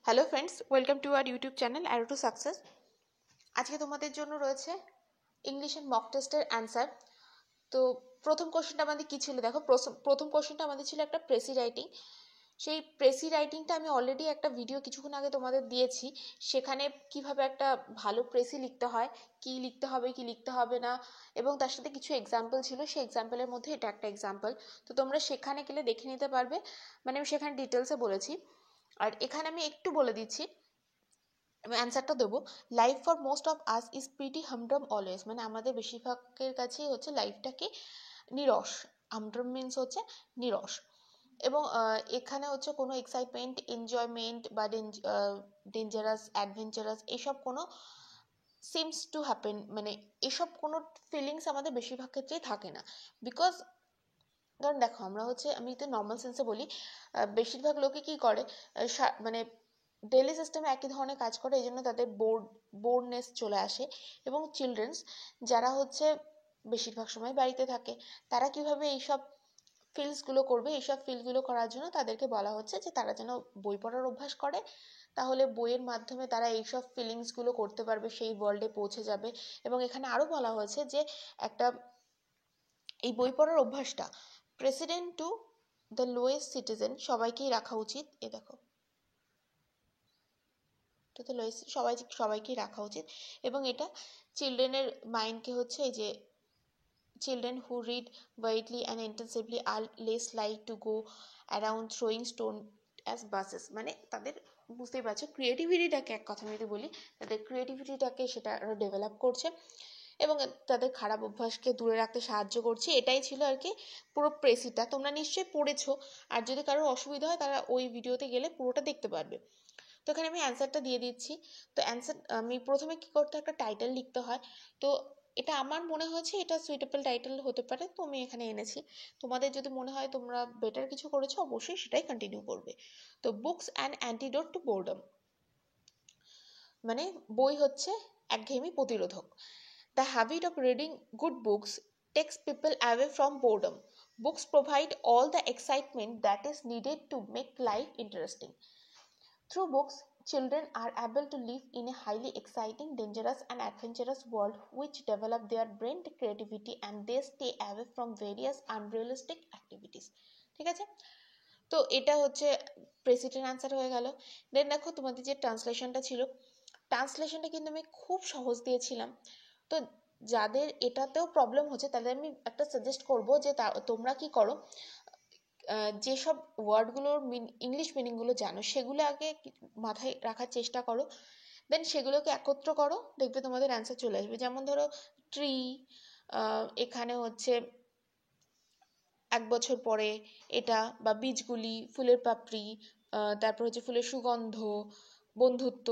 Hello friends, welcome to our YouTube channel arrow to success. আজকে তোমাদের জন্য রয়েছে ইংলিশের মক টেস্টের অ্যান্সার। তো প্রথম কোশ্চেনটা আমাদের কী ছিল দেখো। প্রথম কোশ্চেনটা আমাদের ছিল একটা প্রেসি রাইটিং। সেই প্রেসি রাইটিংটা আমি অলরেডি একটা ভিডিও কিছুক্ষণ আগে তোমাদের দিয়েছি। সেখানে কিভাবে একটা ভালো প্রেসি লিখতে হয়, কি লিখতে হবে কি লিখতে হবে না, এবং তার সাথে কিছু এক্সাম্পল ছিল। সেই এক্সাম্পলের মধ্যে এটা একটা এক্সাম্পল। তো তোমরা সেখানে গেলে দেখে নিতে পারবে, মানে আমি সেখানে ডিটেলসে বলেছি। আর এখানে আমি একটু বলে দিচ্ছি, আমি অ্যান্সারটা দেবো। Life for most of us is pretty humdrum always, মানে আমাদের বেশিরভাগের কাছেই হচ্ছে লাইফটাকে নিরস। হামড্রাম মিনস হচ্ছে নিরস। এবং এখানে হচ্ছে কোনো এক্সাইটমেন্ট, এনজয়মেন্ট বা ডেঞ্জারাস, অ্যাডভেঞ্চারাস এসব কোনো সিমস টু হ্যাপেন, মানে এসব কোনো ফিলিংস আমাদের বেশিরভাগ ক্ষেত্রেই থাকে না। বিকজ কারণ দেখো, আমরা হচ্ছে, আমি তো নর্মাল সেন্সে বলি, বেশিরভাগ লোকে কি করে, মানে ডেইলি সিস্টেমে একই ধরনের কাজ করে, এই জন্য তাদের বোরনেস চলে আসে। এবং চিলড্রেন্স যারা হচ্ছে বেশিরভাগ সময় বাড়িতে থাকে, তারা কিভাবে এইসব ফিলসগুলো করবে, এইসব ফিলগুলো করার জন্য তাদেরকে বলা হচ্ছে যে তারা যেন বই পড়ার অভ্যাস করে। তাহলে বইয়ের মাধ্যমে তারা এইসব ফিলিংসগুলো করতে পারবে, সেই ওয়ার্ল্ডে পৌঁছে যাবে। এবং এখানে আরও বলা হয়েছে যে একটা এই বই পড়ার অভ্যাসটা president to the lowest citizen সবাইকেই রাখা উচিত। এ দেখো, টু দ্য লোয়েস্ট সবাইকেই রাখা উচিত। এবং এটা চিলড্রেনের মাইন্ডকে হচ্ছে, এই যে children who read widely and intensively are less likely to go around throwing stone as buses, মানে তাদের, বুঝতেই পারছো, ক্রিয়েটিভিটিটাকে, এক কথা যদি বলি, তাদের ক্রিয়েটিভিটিটাকে সেটা ডেভেলপ করছে এবং তাদের খারাপ অভ্যাসকে দূরে রাখতে সাহায্য করছে। এটাই ছিল আর কি পুরো প্রেসিটা। তোমরা নিশ্চয়ই পড়েছো, আর যদি কারোর অসুবিধা হয় তারা ওই ভিডিওতে গেলে পুরোটা দেখতে পারবে। তো এখানে আমি অ্যান্সারটা দিয়ে দিচ্ছি। তো অ্যান্সার আমি প্রথমে কি করতে, একটা টাইটেল লিখতে হয়। তো এটা আমার মনে হয়েছে এটা সুইটেবল টাইটেল হতে পারে, তো আমি এখানে এনেছি। তোমাদের যদি মনে হয় তোমরা বেটার কিছু করেছো, অবশ্যই সেটাই কন্টিনিউ করবে। তো books and antidote to boredom, মানে বই হচ্ছে একঘেয়েমি প্রতিরোধক। The habit of reading good books takes people away from boredom. Books provide all the excitement that is needed to make life interesting. Through books, children are able to live in a highly exciting, dangerous, and adventurous world which develop their brain creativity and they stay away from various unrealistic activities. ঠিক আছে, তো এটা হচ্ছে president answer হয়ে গেল। দেন দেখো, তোমাদের যে ট্রান্সলেশনটা ছিল, ট্রান্সলেশনটা কিন্তু আমি খুব সহজ দিয়েছিলাম। তো যাদের এটাতেও প্রবলেম হচ্ছে তাদের আমি একটা সাজেস্ট করব যে তোমরা কি করো, যেসব ওয়ার্ডগুলোর ইংলিশ মিনিংগুলো জানো সেগুলো আগে মাথায় রাখার চেষ্টা করো। দেন সেগুলোকে একত্র করো, দেখবে তোমাদের অ্যান্সার চলে আসবে। যেমন ধরো ট্রি, এখানে হচ্ছে 1 বছর পরে এটা, বা বীজগুলি, ফুলের পাপড়ি, তারপর হচ্ছে ফুলের সুগন্ধ, বন্ধুত্ব,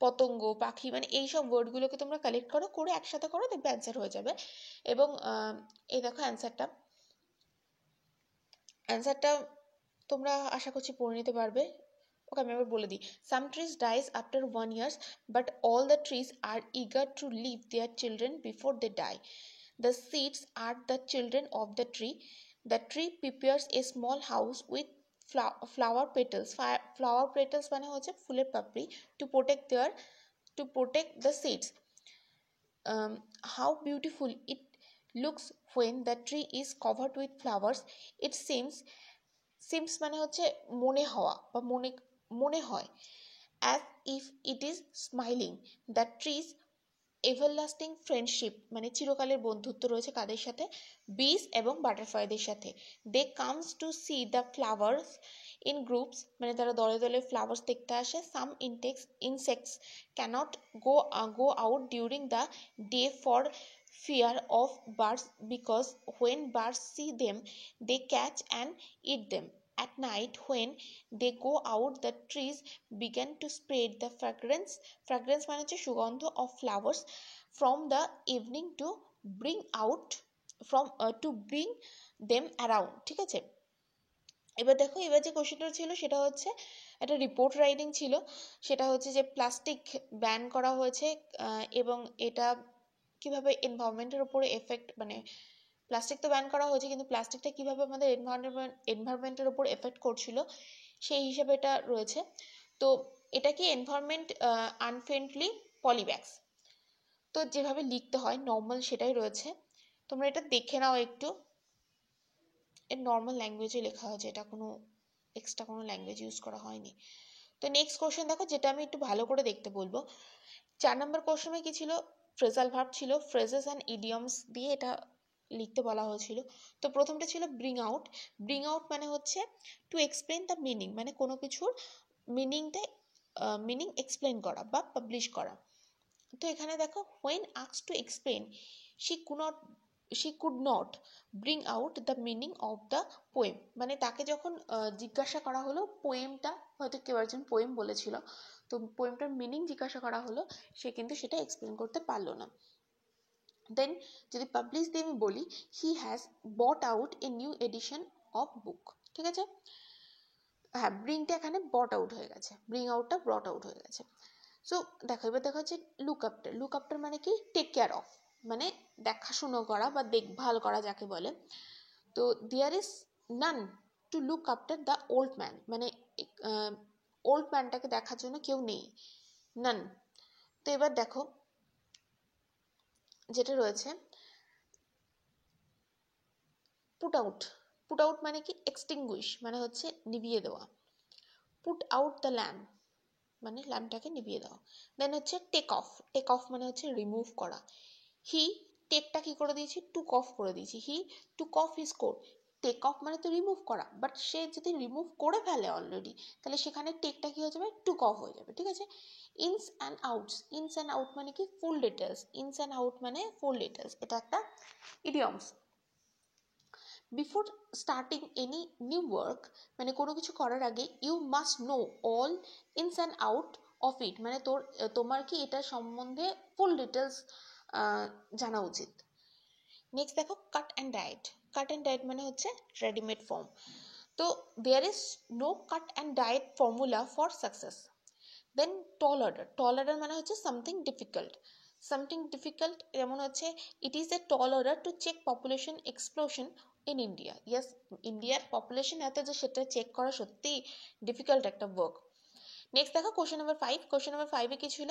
পতঙ্গ, পাখি, মানে এইসব ওয়ার্ডগুলোকে তোমরা কালেক্ট করো, করে একসাথে করো, দেখবে অ্যান্সার হয়ে যাবে। এবং এই দেখো অ্যান্সারটা তোমরা আশা করছি পড়ে নিতে পারবে। ওকে, আমি আবার বলে দিই। Some trees dies after 1 year, but all the trees are eager to live their children before they die. The seeds are the children of the tree. The tree prepares a small house with flower petals. Flower petals মানে হচ্ছে ফুলের পাপড়ি, to protect the seeds. How beautiful it looks when the tree is covered with flowers. It seems মানে হচ্ছে মনে হওয়া বা মনে হয়, as if it is smiling. The trees everlasting friendship, মানে চিরকালের বন্ধুত্ব রয়েছে কাদের সাথে, বিস এবং বাটারফ্লাইদের সাথে। They comes to see the flowers in groups, মানে তারা দলে দলে ফ্লাওয়ার্স দেখতে আসে। Some insects cannot go out during the day for fear of birds because when birds see them they catch and eat them. At night when they go out the trees begin to spread the fragrance মানে হচ্ছে সুগন্ধ of flowers from the evening to bring out to bring them around। ঠিক আছে, এবার দেখো, এবার যে কোশ্চেনটা ছিল সেটা হচ্ছে একটা রিপোর্ট রাইটিং ছিল। সেটা হচ্ছে যে প্লাস্টিক ব্যান করা হয়েছে, এবং এটা কিভাবে এনভায়রনমেন্টের উপরে এফেক্ট, মানে প্লাস্টিক তো ব্যান করা হয়েছে, কিন্তু প্লাস্টিকটা কিভাবে আমাদের এনভায়রনমেন্টের উপর এফেক্ট করছিল সেই হিসাবে এটা রয়েছে। তো এটা কি এনভায়রনমেন্ট আনফ্রেন্ডলি পলিব্যাগস। তো যেভাবে লিখতে হয় নর্মাল সেটাই রয়েছে, তোমরা এটা দেখে নাও একটু, এর নর্মাল ল্যাঙ্গুয়েজে লেখা হয়েছে, এটা কোনো এক্সট্রা কোনো ল্যাঙ্গুয়েজ ইউজ করা হয়নি। তো নেক্সট কোশ্চেন দেখো, যেটা আমি একটু ভালো করে দেখতে বলবো। 4 নম্বর কোশ্চেনে কি ছিল, ফ্রেজাল ভার্ব ছিল, ফ্রেজেস অ্যান্ড ইডিয়মস দিয়ে এটা লিখতে বলা হয়েছিল। তো প্রথমটা ছিল ব্রিং আউট। ব্রিং আউট মানে হচ্ছে টু এক্সপ্লেন দ্য মিনিং, মানে কোনো কিছুর মিনিং এক্সপ্লেন করা বা পাবলিশ করা। তো এখানে দেখো, when asked to explain she could not bring out the meaning of the poem, মানে তাকে যখন জিজ্ঞাসা করা হলো পোয়েমটা, হয়তো কেউ একজন পোয়েম বলেছিল, তো পোয়েমটার মিনিং জিজ্ঞাসা করা হলো, সে কিন্তু সেটা এক্সপ্লেন করতে পারলো না। দেন যদি পাবলিশ দিয়ে আমি বলি, he has bought out a new edition of book. ঠিক আছে, হ্যাঁ ব্রিংটা এখানে বট আউট হয়ে গেছে, ব্রিং আউটটা ব্রট আউট হয়ে গেছে। সো দেখো, এবার দেখা হচ্ছে লুক আফটার। লুক আফটার মানে কি, টেক কেয়ার অফ, মানে দেখাশুনো করা বা দেখভাল করা যাকে বলে। তো there is none to look after the old man, মানে ওল্ড ম্যানটাকে দেখার জন্য কেউ নেই, নান। তো এবার দেখো যেটা রয়েছে পুট আউট। পুট আউট মানে কি, এক্সটিংগুইশ মানে হচ্ছে নিভিয়ে দেওয়া। পুট আউট দ্য ল্যাম্প মানে ল্যাম্পটাকে নিভিয়ে দেওয়া। দেন হচ্ছে টেক অফ। টেক অফ মানে হচ্ছে রিমুভ করা। হি টেকটা কি করে দিয়েছি, টুক অফ করে দিয়েছি, he took off his coat. Take off মানে তো রিমুভ করা, বাট সে যদি রিমুভ করে ফেলে অলরেডি, তাহলে সেখানে টেকটা কি হয়ে যাবে, টুক অফ হয়ে যাবে। ঠিক আছে, ins and outs. Ins and out মানে কি, full details. Ins and out মানে ফুল ডিটেলস, এটা একটা idioms. Before starting any new work, মানে কোনো কিছু করার আগে, you must know all ins and out of it, মানে তোমার কি এটা সম্বন্ধে ফুল ডিটেলস জানা উচিত। নেক্সট দেখো, কাট অ্যান্ড ডায়েট। কাট অ্যান্ড ডায়েট মানে হচ্ছে রেডিমেড ফর্ম। তো there is no cut and ডায়েট formula for success. Then tall order. Tall order মানে হচ্ছে সামথিং ডিফিকাল্ট। সামথিং ডিফিকাল্ট যেমন হচ্ছে, it is a tall order to check population explosion in India. Yes, ইন্ডিয়ার population এত যে সেটা চেক করা সত্যি ডিফিকাল্ট একটা ওয়ার্ক। নেক্সট দেখো কোশ্চেন নাম্বার 5। কোশ্চেন নাম্বার 5-এ কি ছিল,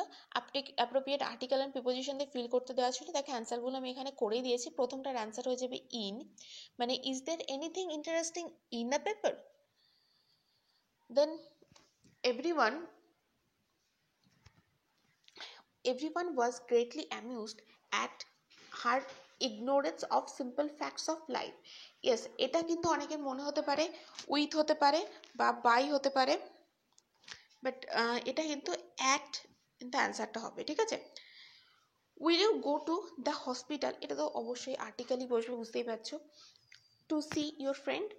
অ্যাপ্রোপ্রিয়েট আর্টিকেল অ্যান্ড প্রিপোজিশন দিয়ে ফিল করতে দেওয়া ছিল। দেখো অ্যান্সারগুলো আমি এখানে করেই দিয়েছি। প্রথমটার অ্যান্সার হয়ে যাবে ইন, মানে is there anything interesting in the paper. Then everyone everyone was greatly amused at her ignorance of simple facts of life. Yes, এটা কিন্তু অনেকের মনে হতে পারে উইথ হতে পারে বা বাই হতে পারে, বাট এটা কিন্তু অ্যাট কিন্তু অ্যান্সারটা হবে। ঠিক আছে, will you go to the hospital, এটা তো অবশ্যই আর্টিকেলই বসবে, বুঝতেই পারছো, to see your friend.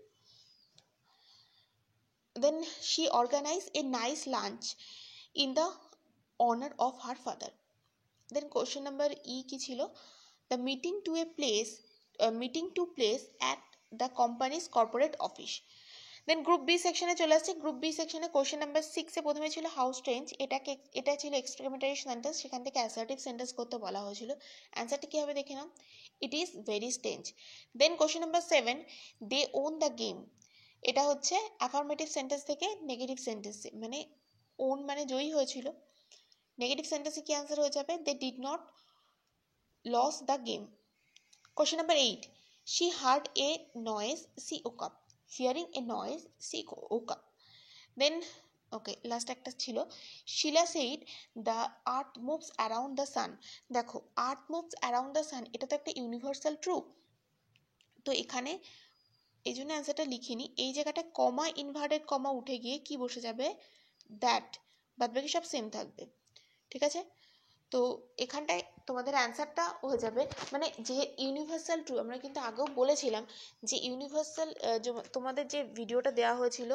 Then she organise a nice lunch in the honour of her father. Then question number E কি ছিল, the meeting to place at the company's corporate office. Then group B সেকশনে চলে আসছে। Group B সেকশনে question number 6-এ প্রথমে ছিল how strange. এটা ছিল এক্সক্লেমেটরি সেন্টেন্স, সেখান থেকে অ্যাসার্টিভ সেন্টেন্স করতে বলা হয়েছিল। অ্যান্সারটা কী হবে দেখে নাও, it is very strange. Then question number 7, they won the game. এটা হচ্ছে অ্যাফার্মেটিভ সেন্টেন্স থেকে নেগেটিভ সেন্টেন্সে, মানে ওন মানে জয়ী হয়েছিল। নেগেটিভ সেন্টেন্সে কি অ্যান্সার হয়ে যাবে, they did not lose the game. Question number 8, she heard a noise, she woke up. Hearing a noise, she woke up. Then okay, last একটা ছিল, Sheila said the earth moves around the sun. দেখো, earth moves around the sun, এটা তো একটা universal truth. তো এখানে এই জন্য অ্যান্সারটা লিখিনি, এই জায়গাটায় কমা, ইনভার্টেড কমা উঠে গিয়ে কি বসে যাবে, দ্যাট, বাদ বাকি সব সেম থাকবে। ঠিক আছে, তো এখানটায় তোমাদের অ্যান্সারটা হয়ে যাবে, মানে যে ইউনিভার্সাল ট্রু, আমরা কিন্তু আগেও বলেছিলাম যে ইউনিভার্সাল, তোমাদের যে ভিডিওটা দেওয়া হয়েছিল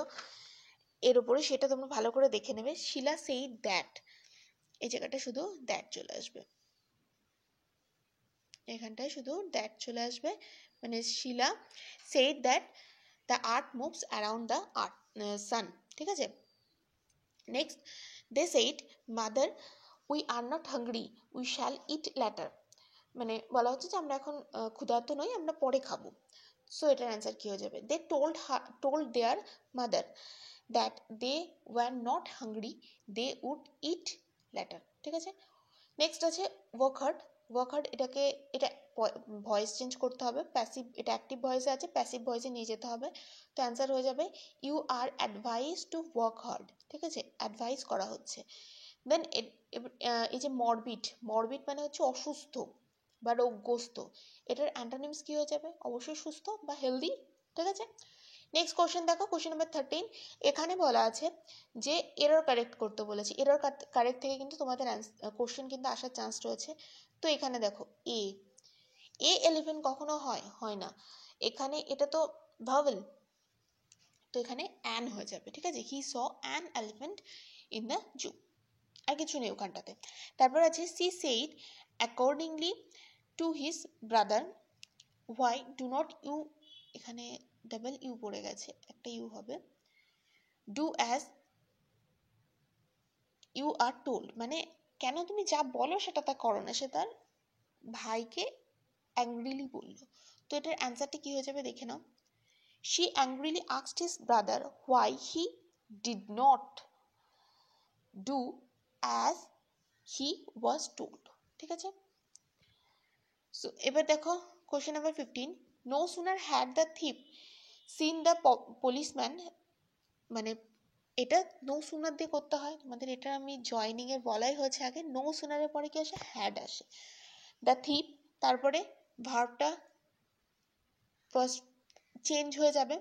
এর উপরে, সেটা তোমরা ভালো করে দেখে নেবে। শিলা সেই দ্যাট, এই জায়গাটা শুধু দ্যাট চলে আসবে, এখানটায় শুধু দ্যাট চলে আসবে, মানে শিলা সেই that the earth moves around the sun. ঠিক আছে, next, they said mother we are not hungry, we shall eat later. মানে বলা হচ্ছে যে আমরা এখন ক্ষুধার্ত নই, আমরা পরে খাবো। সো এটার অ্যান্সার কী হয়ে যাবে, they told their mother that they were not hungry, they would eat later. ঠিক আছে, নেক্সট আছে ওয়ার্ক হার্ড। ওয়ার্ক হার্ড এটাকে এটা ভয়েস চেঞ্জ করতে হবে, প্যাসিভ, এটা অ্যাক্টিভ ভয়েসে আছে, প্যাসিভ ভয়েসে নিয়ে যেতে হবে। তো অ্যান্সার হয়ে যাবে you are advise to work hard. ঠিক আছে, অ্যাডভাইস করা হচ্ছে। দেন এই যে মরবিড, মরবিড মানে হচ্ছে অসুস্থ বা রোগগ্রস্ত, এটার অ্যান্টোনিমস কি হয়ে যাবে? অবশ্যই সুস্থ বা হেলদি। ঠিক আছে, নেক্সট কোশ্চেন দেখো, কোশ্চেন নাম্বার 13। এখানে বলা আছে যে এরর কারেক্ট করতে বলেছি, এরর কারেক্ট থেকে কিন্তু তোমাদের কোশ্চেন কিন্তু আসার চান্স রয়েছে। তো এখানে দেখো এ এলিফেন্ট কখনো হয় না, এখানে এটা তো ভাওয়েল, তো এখানে অ্যান হয়ে যাবে। ঠিক আছে, he saw an elephant in the zoo, আর কিছু নেই ওখানটাতে। তারপর আছে she said accordingly to his brother why do not you, এখানে ডাবল ইউ পড়ে গেছে, একটা ইউ হবে, do as you are told, মানে কেন তুমি যা বলো সেটা তা করো না, সে তার ভাইকে অ্যাংগ্রিলি বললো। তো এটার অ্যান্সারটি কি হয়ে যাবে দেখে নাও, she angrily asked his brother why he did not do as he was told। ঠিক আছে, সো এবার দেখো question number 15। no sooner had the thief seen the policeman, মানে এটা নো সুনার দিয়ে করতে হয় তোমাদের, এটা আমি জয়নিং এর বলাই হয়েছে আগে, নো সুনারের পরে কি আসে? হ্যাড আসে। দ্য থিপ, তারপরে ভার্বটা ফার্স্ট চেঞ্জ হয়ে যাবে।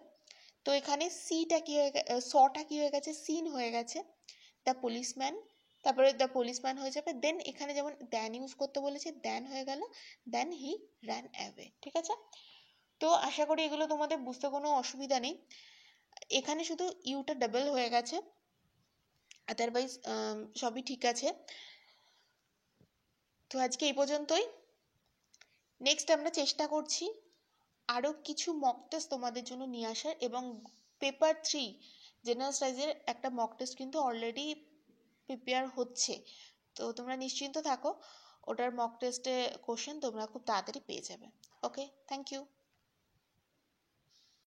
তো এখানে সিটা কি হয়ে গেছে, সটা কি হয়ে গেছে? সিন হয়ে গেছে। দ্য পুলিশম্যান, তারপরে দ্য পুলিশম্যান হয়ে যাবে। দেন এখানে যেমন দ্যান ইউজ করতে বলেছে, দ্যান হয়ে গেল, দেন হি র্যান অ্যাওয়ে। ঠিক আছে, তো আশা করি এগুলো তোমাদের বুঝতে কোনো অসুবিধা নেই। এখানে শুধু ইউটা ডাবল হয়ে গেছে, আদারওয়াইজ সবই ঠিক আছে। তো আজকে এই পর্যন্তই। নেক্সট আমরা চেষ্টা করছি আরও কিছু মক টেস্ট তোমাদের জন্য নিয়ে আসার, এবং পেপার 3 জেনারেল স্টাডিজের একটা মক টেস্ট কিন্তু অলরেডি প্রিপেয়ার হচ্ছে, তো তোমরা নিশ্চিন্ত থাকো, ওটার মক টেস্টে কোশ্চেন তোমরা খুব তাড়াতাড়ি পেয়ে যাবে। ওকে, থ্যাংক ইউ।